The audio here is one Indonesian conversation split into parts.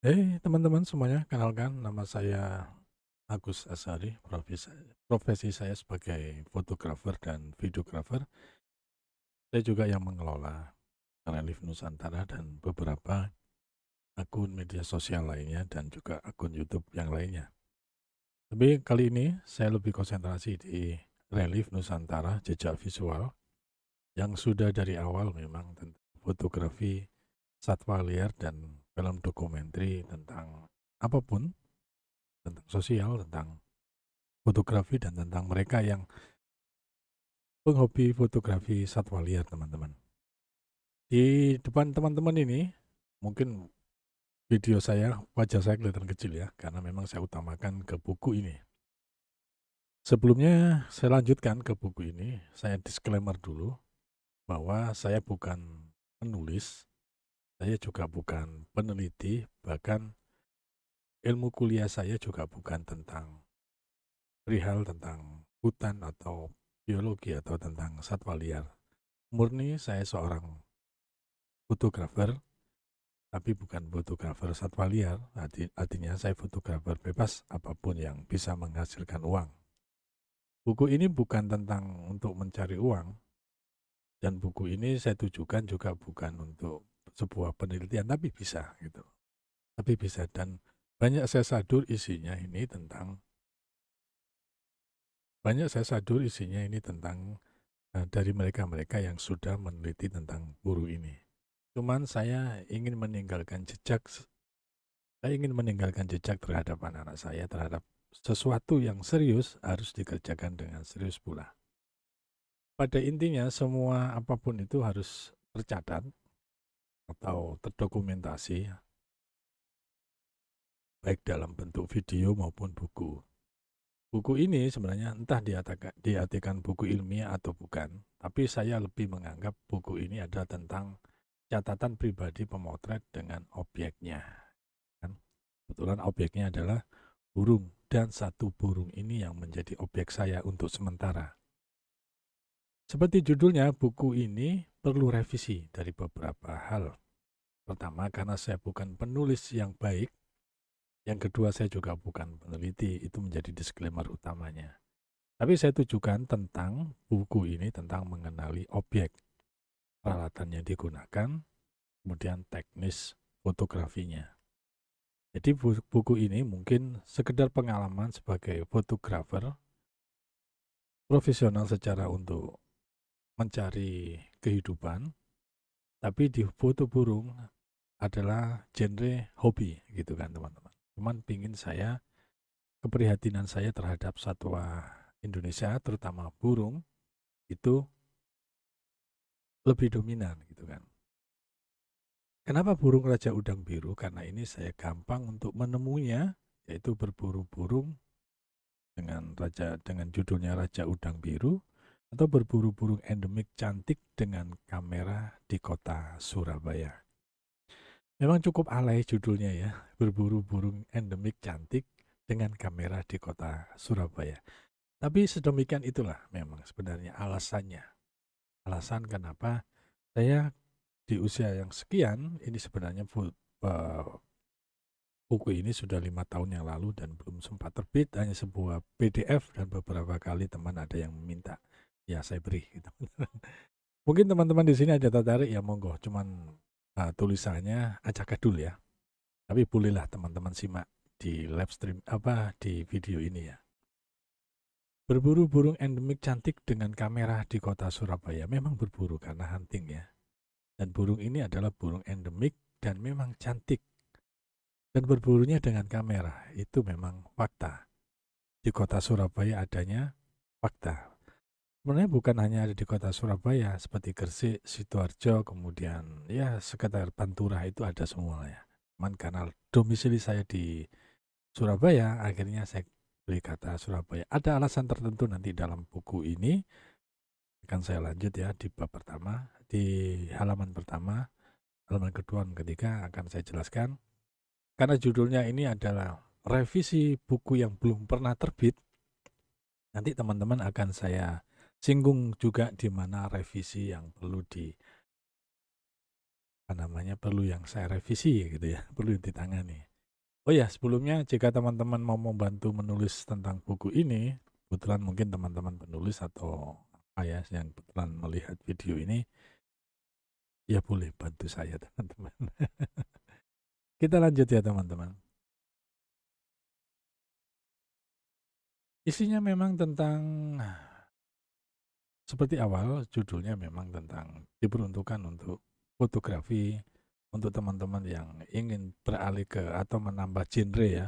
Teman-teman semuanya, kenalkan nama saya Agus Asari, profesi saya sebagai fotografer dan videografer. Saya juga yang mengelola Relief Nusantara dan beberapa akun media sosial lainnya dan juga akun YouTube yang lainnya. Tapi kali ini saya lebih konsentrasi di Relief Nusantara Jejak Visual yang sudah dari awal memang tentang fotografi satwa liar dan film dokumenter tentang apapun, tentang sosial, tentang fotografi, dan tentang mereka yang penghobi fotografi satwa liar, teman-teman. Di depan teman-teman ini, mungkin video saya, wajah saya kelihatan kecil ya, karena memang saya utamakan ke buku ini. Sebelumnya saya lanjutkan ke buku ini, saya disclaimer dulu bahwa saya bukan penulis, saya juga bukan peneliti, bahkan ilmu kuliah saya juga bukan tentang perihal tentang hutan atau biologi atau tentang satwa liar. Murni saya seorang fotografer, tapi bukan fotografer satwa liar. Artinya saya fotografer bebas apapun yang bisa menghasilkan uang. Buku ini bukan tentang untuk mencari uang, dan buku ini saya tujukan juga bukan untuk sebuah penelitian, tapi bisa gitu. Tapi bisa, dan banyak saya sadur isinya ini tentang dari mereka-mereka yang sudah meneliti tentang buru ini. Cuman saya ingin meninggalkan jejak terhadap anak-anak saya, terhadap sesuatu yang serius harus dikerjakan dengan serius pula. Pada intinya semua apapun itu harus tercatat atau terdokumentasi, baik dalam bentuk video maupun buku. Buku ini sebenarnya entah diartikan buku ilmiah atau bukan, tapi saya lebih menganggap buku ini adalah tentang catatan pribadi pemotret dengan objeknya. Kan? Kebetulan objeknya adalah burung, dan satu burung ini yang menjadi objek saya untuk sementara. Seperti judulnya, buku ini perlu revisi dari beberapa hal. Pertama, karena saya bukan penulis yang baik. Yang kedua, saya juga bukan peneliti. Itu menjadi disclaimer utamanya. Tapi saya tujukan tentang buku ini, tentang mengenali objek, peralatan yang digunakan, kemudian teknis fotografinya. Jadi buku ini mungkin sekedar pengalaman sebagai fotografer profesional secara untuk mencari kehidupan, tapi di foto burung adalah genre hobi gitu kan teman-teman. Cuman pingin saya, keprihatinan saya terhadap satwa Indonesia, terutama burung, itu lebih dominan gitu kan. Kenapa burung raja udang biru? Karena ini saya gampang untuk menemuinya, yaitu berburu burung dengan judulnya Raja Udang Biru, atau berburu burung endemik cantik dengan kamera di kota Surabaya. Memang cukup alay judulnya ya, berburu burung endemik cantik dengan kamera di kota Surabaya. Tapi sedemikian itulah memang sebenarnya alasannya. Alasan kenapa saya di usia yang sekian, ini sebenarnya buku ini sudah 5 tahun yang lalu dan belum sempat terbit, hanya sebuah PDF dan beberapa kali teman ada yang meminta. Ya saya beri gitu. Mungkin teman-teman di sini ada tertarik ya monggo, cuman tulisannya acak adul ya. Tapi bolehlah teman-teman simak di live stream di video ini ya. Berburu burung endemik cantik dengan kamera di kota Surabaya. Memang berburu karena hunting ya. Dan burung ini adalah burung endemik dan memang cantik. Dan berburunya dengan kamera itu memang fakta. Di kota Surabaya adanya fakta. Sebenarnya bukan hanya ada di kota Surabaya, seperti Gresik, Sidoarjo, kemudian ya sekitar Pantura itu ada semua ya. Cuman karena domisili saya di Surabaya, akhirnya saya beri kata Surabaya. Ada alasan tertentu nanti dalam buku ini, akan saya lanjut ya di bab pertama, di halaman pertama, halaman kedua dan ketiga akan saya jelaskan. Karena judulnya ini adalah revisi buku yang belum pernah terbit, nanti teman-teman akan saya singgung juga di mana revisi yang perlu yang saya revisi gitu ya, perlu ditangani. Oh ya, sebelumnya jika teman-teman mau membantu menulis tentang buku ini, kebetulan mungkin teman-teman penulis atau apa ya yang kebetulan melihat video ini, ya boleh bantu saya teman-teman. Kita lanjut ya teman-teman. Isinya memang tentang, seperti awal judulnya memang tentang diperuntukkan untuk fotografi, untuk teman-teman yang ingin beralih ke atau menambah genre ya,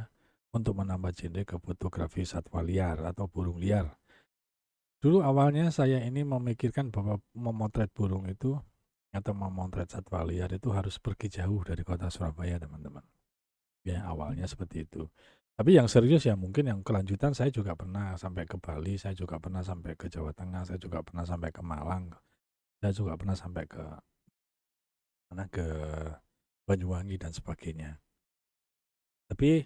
untuk menambah genre ke fotografi satwa liar atau burung liar. Dulu awalnya saya ini memikirkan bahwa memotret burung itu atau memotret satwa liar itu harus pergi jauh dari kota Surabaya, teman-teman. Ya, awalnya seperti itu. Tapi yang serius ya mungkin yang kelanjutan saya juga pernah sampai ke Bali, saya juga pernah sampai ke Jawa Tengah, saya juga pernah sampai ke Malang, saya juga pernah sampai ke mana, ke Banyuwangi dan sebagainya. Tapi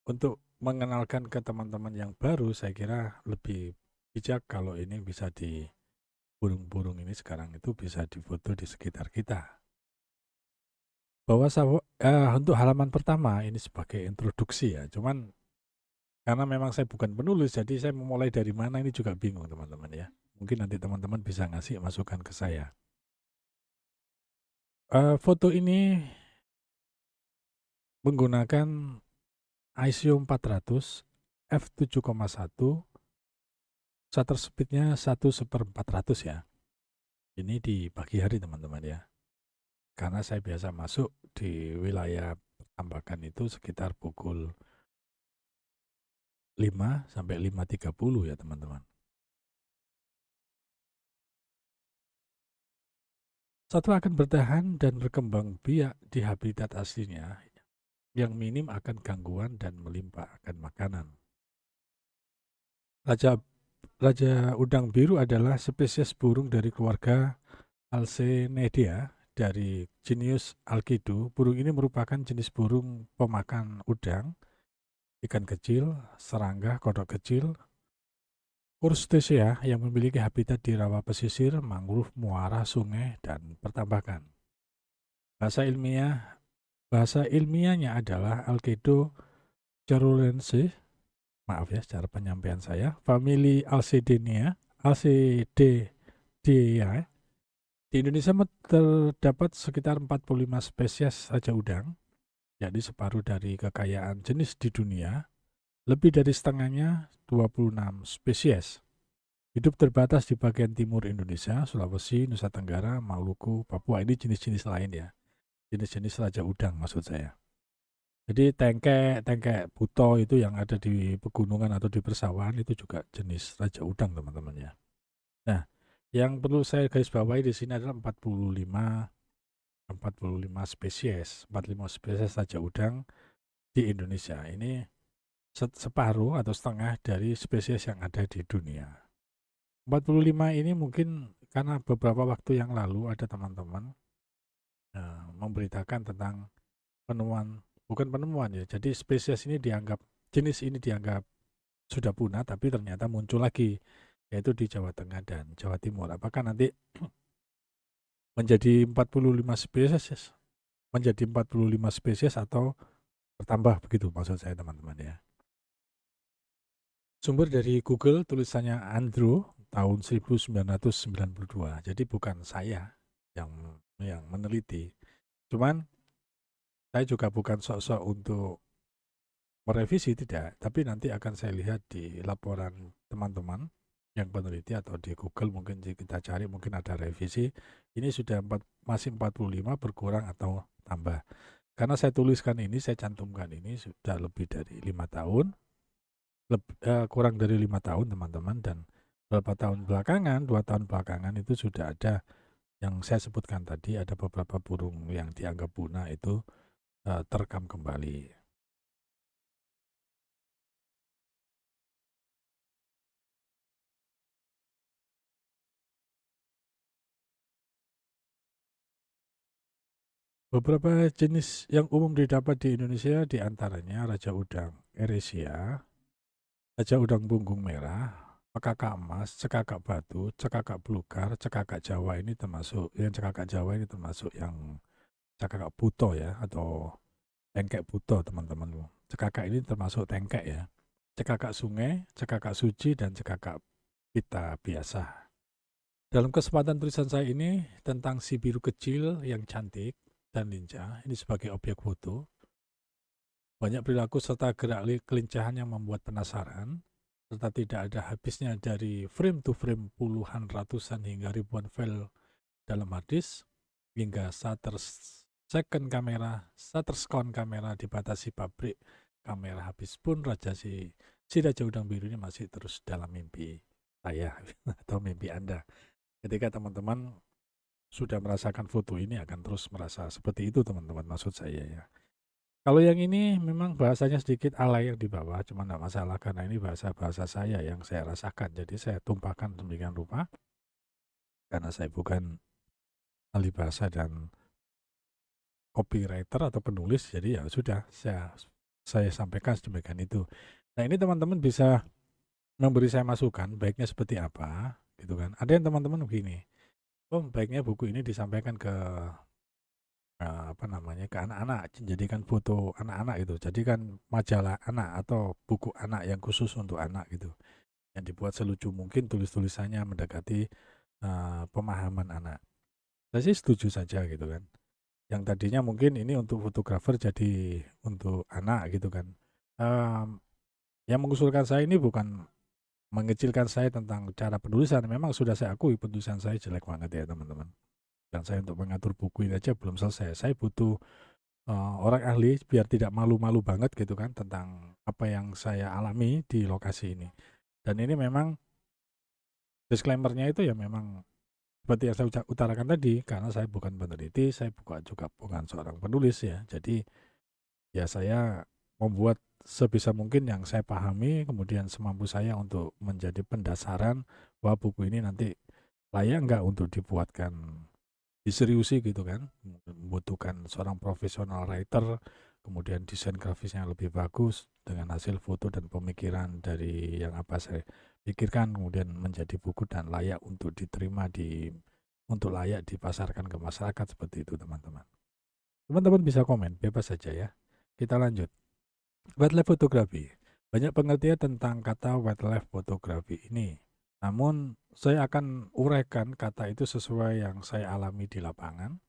untuk mengenalkan ke teman-teman yang baru, saya kira lebih bijak kalau ini bisa di burung-burung ini sekarang itu bisa difoto di sekitar kita. Bahwa untuk halaman pertama ini sebagai introduksi ya, cuman karena memang saya bukan penulis, jadi saya memulai dari mana ini juga bingung teman-teman ya. Mungkin nanti teman-teman bisa ngasih masukan ke saya. Foto ini menggunakan ISO 400, f7,1, shutter speednya 1/400 ya. Ini di pagi hari teman-teman ya. Karena saya biasa masuk di wilayah pertambakan itu sekitar pukul 5 sampai 5.30 ya teman-teman. Satwa akan bertahan dan berkembang biak di habitat aslinya yang minim akan gangguan dan melimpah akan makanan. Raja Raja udang biru adalah spesies burung dari keluarga Alcenidea dari genus Alcido. Burung ini merupakan jenis burung pemakan udang, ikan kecil, serangga, kodok kecil, Crustacea yang memiliki habitat di rawa pesisir, mangrove, muara, sungai, dan pertambakan. Bahasa ilmiah bahasa ilmiahnya adalah Alcedo carolensis. Maaf ya secara penyampaian saya. Famili Alcedenia. Di Indonesia terdapat sekitar 45 spesies raja udang, yakni separuh dari kekayaan jenis di dunia. Lebih dari setengahnya 26 spesies. Hidup terbatas di bagian timur Indonesia, Sulawesi, Nusa Tenggara, Maluku, Papua. Ini jenis-jenis lain ya. Jenis-jenis raja udang maksud saya. Jadi tengkek buto itu yang ada di pegunungan atau di persawahan itu juga jenis raja udang teman-teman ya. Nah, yang perlu saya garis bawahi di sini adalah 45 spesies, 45 spesies raja udang di Indonesia. Ini separuh atau setengah dari spesies yang ada di dunia. 45 ini mungkin karena beberapa waktu yang lalu ada teman-teman memberitakan tentang penemuan, bukan penemuan ya, jadi spesies ini dianggap, jenis ini dianggap sudah punah, tapi ternyata muncul lagi, yaitu di Jawa Tengah dan Jawa Timur. Apakah nanti menjadi 45 spesies, atau bertambah begitu maksud saya teman-teman ya. Sumber dari Google, tulisannya Andrew tahun 1992. Jadi bukan saya yang meneliti. Cuman saya juga bukan sok-sok untuk merevisi, tidak, tapi nanti akan saya lihat di laporan teman-teman yang peneliti atau di Google mungkin kita cari mungkin ada revisi. Ini sudah masih 45 berkurang atau tambah. Karena saya tuliskan ini, saya cantumkan ini sudah lebih dari 5 tahun, kurang dari 5 tahun teman-teman, dan beberapa tahun belakangan, 2 tahun belakangan itu sudah ada yang saya sebutkan tadi, ada beberapa burung yang dianggap punah itu terekam kembali. Beberapa jenis yang umum didapat di Indonesia diantaranya raja udang Eresia, raja udang punggung merah, cekakak emas, cekakak batu, cekakak belukar, cekakak Jawa ini termasuk yang cekakak buto ya, atau tengkek buto teman-teman. Cekakak ini termasuk tengkek ya. Cekakak sungai, cekakak suci, dan cekakak pita biasa. Dalam kesempatan tulisan saya ini tentang si biru kecil yang cantik dan lincah, ini sebagai objek foto, banyak perilaku serta gerak kelincahan yang membuat penasaran, serta tidak ada habisnya dari frame to frame puluhan, ratusan hingga ribuan file dalam hard disk, hingga shutterstock kamera dibatasi pabrik kamera habis pun si Raja Udang Biru ini masih terus dalam mimpi saya atau mimpi Anda. Ketika teman-teman sudah merasakan foto ini akan terus merasa seperti itu teman-teman, maksud saya ya. Kalau yang ini memang bahasanya sedikit alay yang di bawah, cuma tidak masalah karena ini bahasa saya yang saya rasakan. Jadi saya tumpahkan demikian rupa karena saya bukan ahli bahasa dan copywriter atau penulis, jadi ya sudah saya sampaikan sedemikian itu. Nah ini teman-teman bisa memberi saya masukan baiknya seperti apa gitu kan. Ada yang teman-teman begini, oh baiknya buku ini disampaikan ke apa namanya, ke anak-anak, jadikan foto anak-anak itu, jadikan majalah anak atau buku anak yang khusus untuk anak gitu, yang dibuat selucu mungkin, tulisannya mendekati pemahaman anak. Saya sih setuju saja gitu kan. Yang tadinya mungkin ini untuk fotografer jadi untuk anak gitu kan. Yang mengusulkan saya ini bukan mengecilkan saya tentang cara penulisan, memang sudah saya akui penulisan saya jelek banget ya teman-teman. Dan saya untuk mengatur buku ini aja belum selesai. Saya butuh orang ahli biar tidak malu-malu banget gitu kan tentang apa yang saya alami di lokasi ini. Dan ini memang disclaimer-nya itu ya memang seperti yang saya utarakan tadi, karena saya bukan peneliti, saya juga bukan seorang penulis ya. Jadi ya saya membuat sebisa mungkin yang saya pahami, kemudian semampu saya untuk menjadi pendasaran bahwa buku ini nanti layak enggak untuk dibuatkan diseriusi gitu kan, membutuhkan seorang profesional writer, kemudian desain grafisnya lebih bagus dengan hasil foto dan pemikiran dari yang apa saya pikirkan, kemudian menjadi buku dan layak untuk diterima untuk layak dipasarkan ke masyarakat seperti itu teman-teman. Teman-teman bisa komen, bebas saja ya. Kita lanjut. Wildlife photography. Banyak pengertian tentang kata wildlife photography ini. Namun, saya akan uraikan kata itu sesuai yang saya alami di lapangan,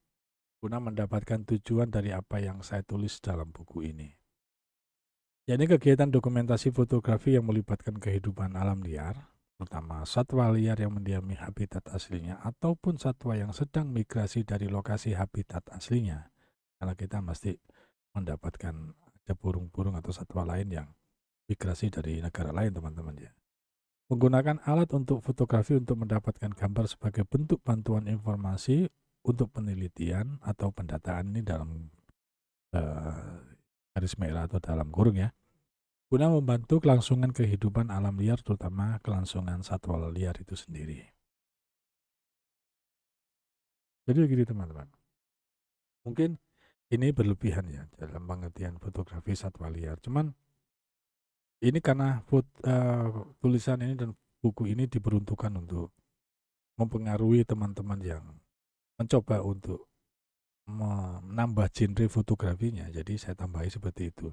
guna mendapatkan tujuan dari apa yang saya tulis dalam buku ini. Yakni kegiatan dokumentasi fotografi yang melibatkan kehidupan alam liar, terutama satwa liar yang mendiami habitat aslinya, ataupun satwa yang sedang migrasi dari lokasi habitat aslinya. Karena kita mesti mendapatkan ada burung-burung atau satwa lain yang migrasi dari negara lain teman-teman ya. Menggunakan alat untuk fotografi untuk mendapatkan gambar sebagai bentuk bantuan informasi untuk penelitian atau pendataan ini dalam garis merah atau dalam kurung ya, guna membantu kelangsungan kehidupan alam liar terutama kelangsungan satwa liar itu sendiri. Jadi begini teman-teman, mungkin ini berlebihan ya dalam pengertian fotografi satwa liar, cuman ini karena tulisan ini dan buku ini diperuntukkan untuk mempengaruhi teman-teman yang mencoba untuk menambah genre fotografinya. Jadi saya tambahi seperti itu.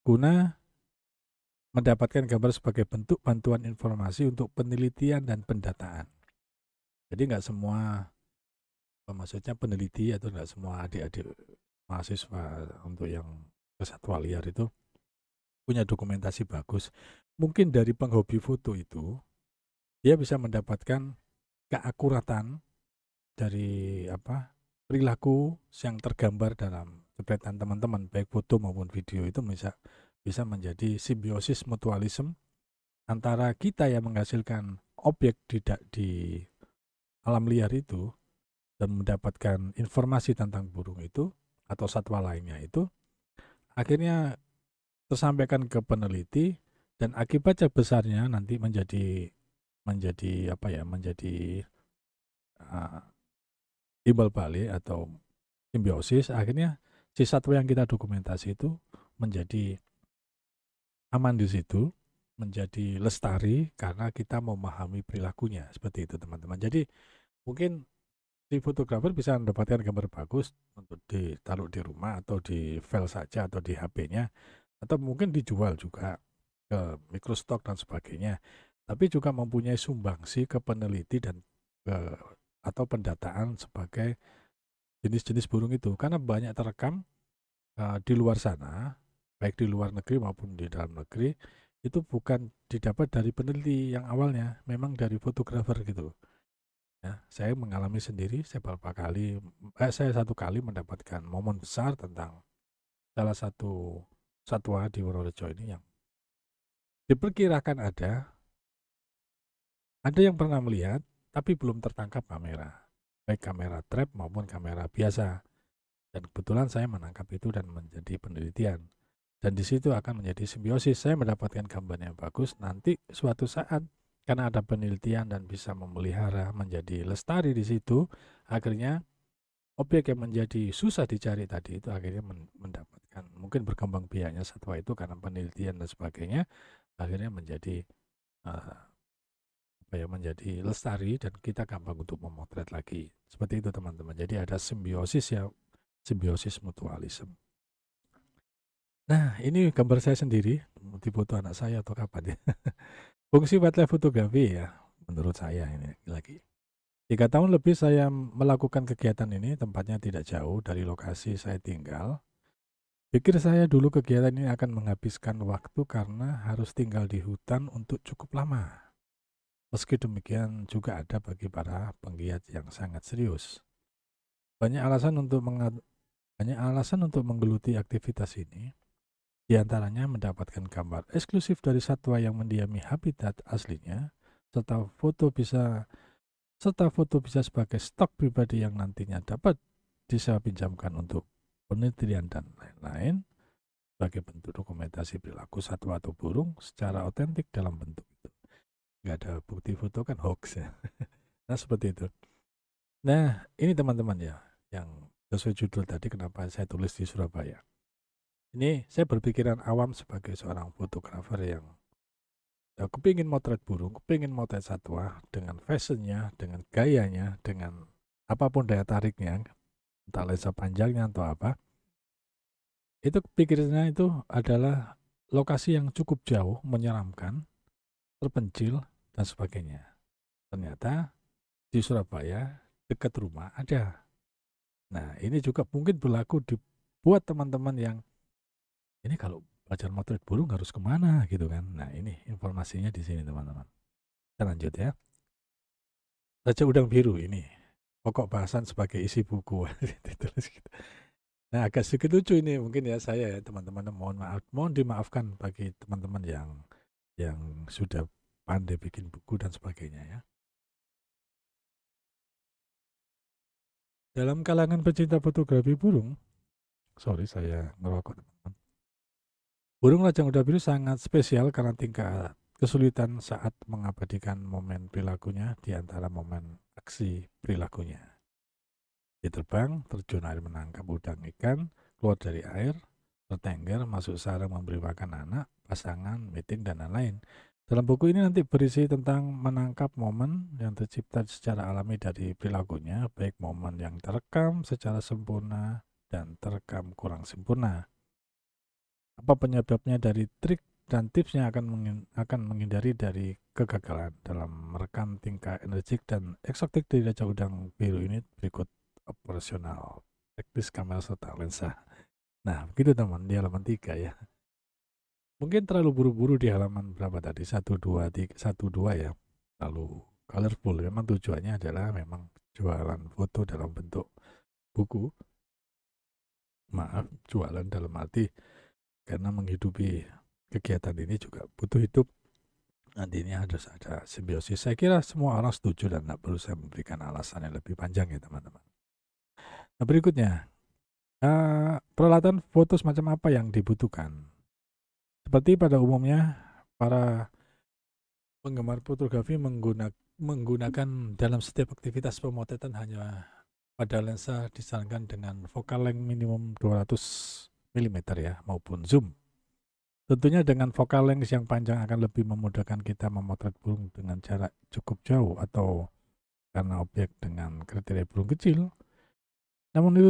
Guna mendapatkan gambar sebagai bentuk bantuan informasi untuk penelitian dan pendataan. Jadi nggak semua, maksudnya peneliti atau nggak semua adik-adik mahasiswa untuk yang satwa liar itu punya dokumentasi bagus. Mungkin dari penghobi foto itu, dia bisa mendapatkan keakuratan dari perilaku yang tergambar dalam jepretan teman-teman, baik foto maupun video itu bisa menjadi simbiosis mutualisme antara kita yang menghasilkan objek di alam liar itu dan mendapatkan informasi tentang burung itu atau satwa lainnya itu, akhirnya tersampaikan ke peneliti dan akibatnya besarnya nanti menjadi timbal balik atau simbiosis. Akhirnya si satwa yang kita dokumentasi itu menjadi aman di situ, menjadi lestari karena kita memahami perilakunya seperti itu teman-teman. Jadi mungkin si fotografer bisa mendapatkan gambar bagus untuk ditaruh di rumah atau di file saja atau di HP-nya, atau mungkin dijual juga ke mikrostok dan sebagainya, tapi juga mempunyai sumbangsi ke peneliti dan atau pendataan sebagai jenis-jenis burung itu, karena banyak terekam di luar sana, baik di luar negeri maupun di dalam negeri, itu bukan didapat dari peneliti yang awalnya, memang dari fotografer gitu. Ya, saya mengalami sendiri, saya satu kali mendapatkan momen besar tentang salah satu satwa di Wonorejo ini yang diperkirakan ada yang pernah melihat, tapi belum tertangkap kamera, baik kamera trap maupun kamera biasa. Dan kebetulan saya menangkap itu dan menjadi penelitian. Dan di situ akan menjadi simbiosis. Saya mendapatkan gambar yang bagus. Nanti suatu saat karena ada penelitian dan bisa memelihara menjadi lestari di situ, akhirnya objek yang menjadi susah dicari tadi itu akhirnya mendapatkan mungkin berkembang biaknya satwa itu karena penelitian dan sebagainya, akhirnya menjadi menjadi lestari dan kita gampang untuk memotret lagi. Seperti itu teman-teman. Jadi ada simbiosis ya, simbiosis mutualisme. Nah, ini gambar saya sendiri, difoto anak saya atau kapan ya. Fungsi wildlife fotografi ya, menurut saya ini lagi. 3 tahun lebih saya melakukan kegiatan ini, tempatnya tidak jauh dari lokasi saya tinggal. Pikir saya dulu kegiatan ini akan menghabiskan waktu karena harus tinggal di hutan untuk cukup lama. Meski demikian juga ada bagi para penggiat yang sangat serius. Banyak alasan untuk menggeluti aktivitas ini. Di antaranya mendapatkan gambar eksklusif dari satwa yang mendiami habitat aslinya, serta foto bisa sebagai stok pribadi yang nantinya dapat disewa pinjamkan untuk penelitian dan lain-lain sebagai bentuk dokumentasi perilaku satwa atau burung secara otentik dalam bentuk itu. Nggak ada bukti foto kan hoax ya. Nah seperti itu. Nah ini teman-teman ya, yang sesuai judul tadi kenapa saya tulis di Surabaya. Ini saya berpikiran awam sebagai seorang fotografer yang kepingin motret burung, kepingin motret satwa dengan fashionnya, dengan gayanya, dengan apapun daya tariknya, entah lensa panjangnya atau apa. Itu pikirnya itu adalah lokasi yang cukup jauh, menyeramkan, terpencil, dan sebagainya. Ternyata di Surabaya, dekat rumah ada. Nah, ini juga mungkin berlaku buat teman-teman yang ini kalau belajar motret burung harus kemana gitu kan. Nah, ini informasinya di sini teman-teman. Kita lanjut ya. Raja Udang Biru ini, pokok bahasan sebagai isi buku. Ditulis gitu. Nah, agak sedikit lucu ini mungkin ya saya ya teman-teman, mohon dimaafkan bagi teman-teman yang sudah pandai bikin buku dan sebagainya ya. Dalam kalangan pecinta fotografi burung, sorry saya ngerokok teman-teman. Burung lajang udah biru sangat spesial karena tingkat kesulitan saat mengabadikan momen perilakunya di antara momen aksi perilakunya. Dia terbang, terjun air menangkap udang ikan, keluar dari air, bertengger, masuk sarang memberi makan anak, pasangan, meeting, dan lain-lain. Dalam buku ini nanti berisi tentang menangkap momen yang tercipta secara alami dari perilakunya, baik momen yang terekam secara sempurna dan terekam kurang sempurna. Apa penyebabnya dari trik dan tipsnya akan menghindari dari kegagalan dalam merekam tingkah energik dan eksotik dari Raja Udang Biru ini berikut operasional teknis kamera serta lensa. Nah, begitu teman di halaman 3 ya. Mungkin terlalu buru-buru di halaman berapa tadi? 1, 2 ya. Lalu colorful. Memang tujuannya adalah memang jualan foto dalam bentuk buku. Maaf, jualan dalam arti karena menghidupi kegiatan ini juga butuh hidup. Nantinya harus ada simbiosis. Saya kira semua orang setuju dan tidak perlu saya memberikan alasan yang lebih panjang ya teman-teman. Nah berikutnya, peralatan foto semacam apa yang dibutuhkan? Seperti pada umumnya, para penggemar fotografi menggunakan dalam setiap aktivitas pemotretan hanya pada lensa disarankan dengan focal length minimum 200 mm ya, maupun zoom. Tentunya dengan focal length yang panjang akan lebih memudahkan kita memotret burung dengan jarak cukup jauh atau karena objek dengan kriteria burung kecil. Namun itu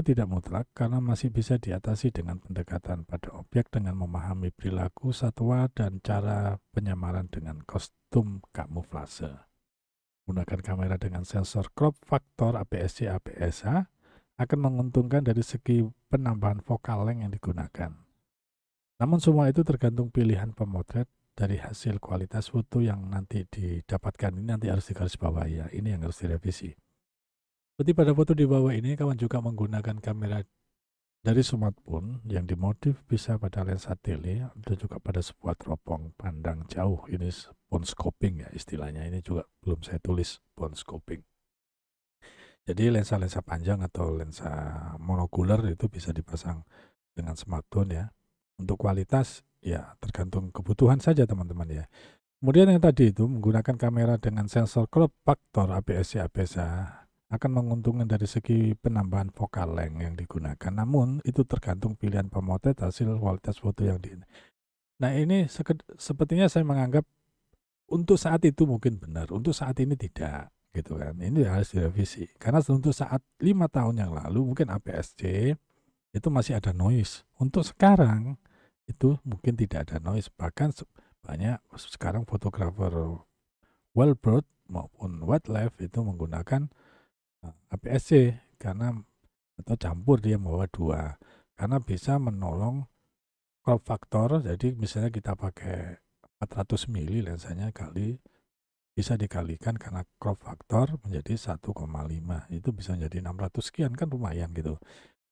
tidak mutlak karena masih bisa diatasi dengan pendekatan pada objek dengan memahami perilaku satwa dan cara penyamaran dengan kostum kamuflase. Menggunakan kamera dengan sensor crop faktor APS-C APS-A akan menguntungkan dari segi penambahan focal length yang digunakan. Namun semua itu tergantung pilihan pemotret dari hasil kualitas foto yang nanti didapatkan. Ini nanti harus digarisbawahi ya, ini yang harus direvisi. Seperti pada foto di bawah ini, kawan juga menggunakan kamera dari smartphone yang dimodif bisa pada lensa tele dan juga pada sebuah teropong pandang jauh. Ini phone scoping ya istilahnya. Ini juga belum saya tulis phone scoping. Jadi lensa-lensa panjang atau lensa monokuler itu bisa dipasang dengan smartphone ya. Untuk kualitas ya tergantung kebutuhan saja teman-teman ya. Kemudian yang tadi itu menggunakan kamera dengan sensor crop factor APS-C APS-A akan menguntungkan dari segi penambahan focal length yang digunakan. Namun itu tergantung pilihan pemotret hasil kualitas foto yang di. Nah ini sepertinya saya menganggap untuk saat itu mungkin benar, untuk saat ini tidak gitu kan. Ini harus direvisi. Karena untuk saat 5 tahun yang lalu mungkin APS-C itu masih ada noise. Untuk sekarang itu mungkin tidak ada noise. Bahkan banyak sekarang fotografer wellbird maupun wildlife itu menggunakan APS-C karena atau campur dia membawa dua karena bisa menolong crop factor. Jadi misalnya kita pakai 400 mili lensanya kali bisa dikalikan karena crop factor menjadi 1,5 itu bisa menjadi 600 sekian kan lumayan gitu.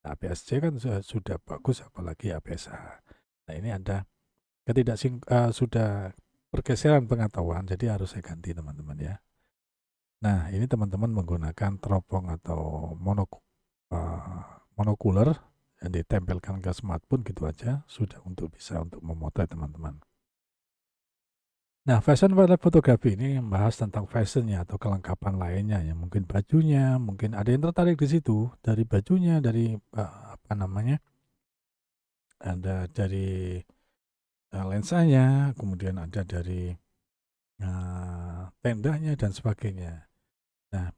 Nah, APS-C kan sudah bagus apalagi APS-A. Nah ini ada sudah pergeseran pengetahuan jadi harus saya ganti teman-teman ya. Nah, ini teman-teman menggunakan teropong atau monokuler yang ditempelkan ke smartphone gitu aja sudah bisa untuk memotret teman-teman. Nah, fashion wildlife fotografi ini membahas tentang fashionnya atau kelengkapan lainnya ya, mungkin bajunya, mungkin ada yang tertarik di situ dari bajunya, dari ada dari lensanya, kemudian ada dari tendanya dan sebagainya. Nah,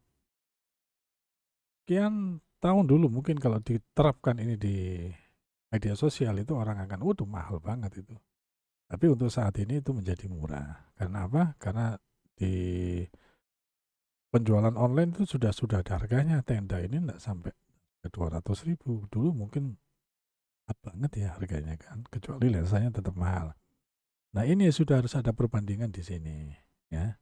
sekian tahun dulu mungkin kalau diterapkan ini di media sosial itu orang akan, waduh mahal banget itu. Tapi untuk saat ini itu menjadi murah. Karena apa? Karena di penjualan online itu sudah ada harganya. Tenda ini enggak sampai ke 200.000. Dulu mungkin banget ya harganya kan. Kecuali lensanya tetap mahal. Nah ini sudah harus ada perbandingan di sini. Ya.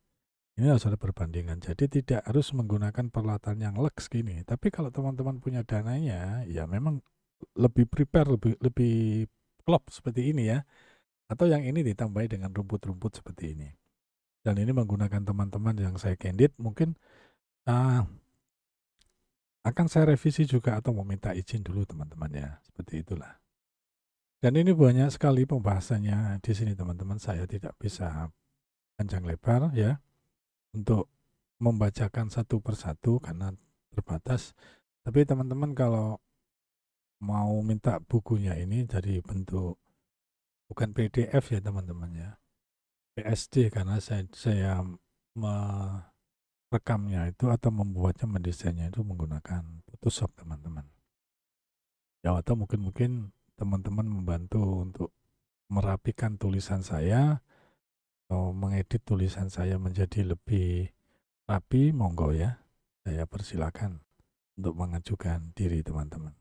Ini harus ada perbandingan. Jadi tidak harus menggunakan peralatan yang lux gini. Tapi kalau teman-teman punya dananya, ya memang lebih prepare, lebih klop seperti ini ya. Atau yang ini ditambahi dengan rumput-rumput seperti ini. Dan ini menggunakan teman-teman yang saya candid, mungkin akan saya revisi juga atau meminta izin dulu teman-teman ya. Seperti itulah. Dan ini banyak sekali pembahasannya di sini teman-teman. Saya tidak bisa panjang lebar ya untuk membacakan satu persatu karena terbatas. Tapi teman-teman kalau mau minta bukunya ini dari bentuk bukan PDF ya teman-teman ya, PSD karena saya merekamnya itu atau membuatnya mendesainnya itu menggunakan Photoshop teman-teman. Ya atau mungkin teman-teman membantu untuk merapikan tulisan saya atau mengedit tulisan saya menjadi lebih rapi, monggo ya. Saya persilakan untuk mengajukan diri teman-teman.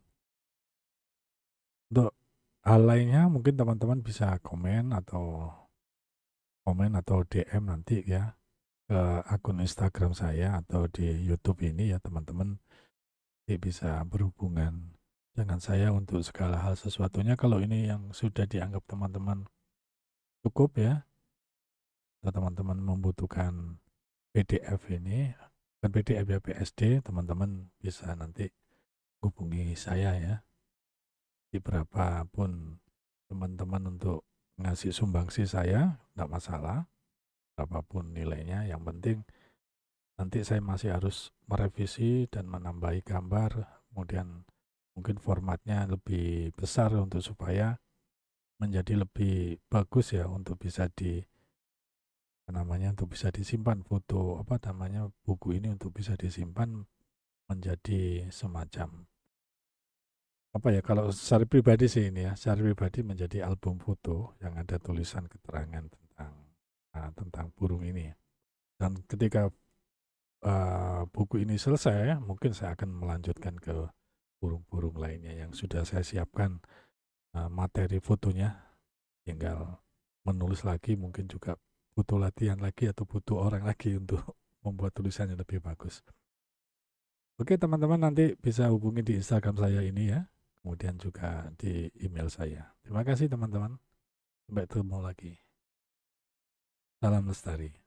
Untuk hal lainnya mungkin teman-teman bisa komen atau DM nanti ya ke akun Instagram saya atau di YouTube ini ya teman-teman bisa berhubungan dengan saya untuk segala hal sesuatunya. Kalau ini yang sudah dianggap teman-teman cukup ya, atau teman-teman membutuhkan PDF ini, bukan PDF ya PSD, teman-teman bisa nanti hubungi saya ya. Di berapapun teman-teman untuk ngasih sumbangsi saya, tidak masalah, berapapun nilainya, yang penting nanti saya masih harus merevisi dan menambahi gambar, kemudian mungkin formatnya lebih besar untuk supaya menjadi lebih bagus ya untuk bisa untuk bisa disimpan buku ini untuk bisa disimpan menjadi semacam apa ya, kalau secara pribadi sih ini ya, secara pribadi menjadi album foto yang ada tulisan keterangan tentang burung ini. Dan ketika buku ini selesai, mungkin saya akan melanjutkan ke burung-burung lainnya yang sudah saya siapkan materi fotonya, tinggal menulis lagi, mungkin juga butuh latihan lagi atau butuh orang lagi untuk membuat tulisannya lebih bagus. Oke teman-teman, nanti bisa hubungi di Instagram saya ini ya, kemudian juga di email saya. Terima kasih teman-teman, sampai ketemu lagi. Salam lestari.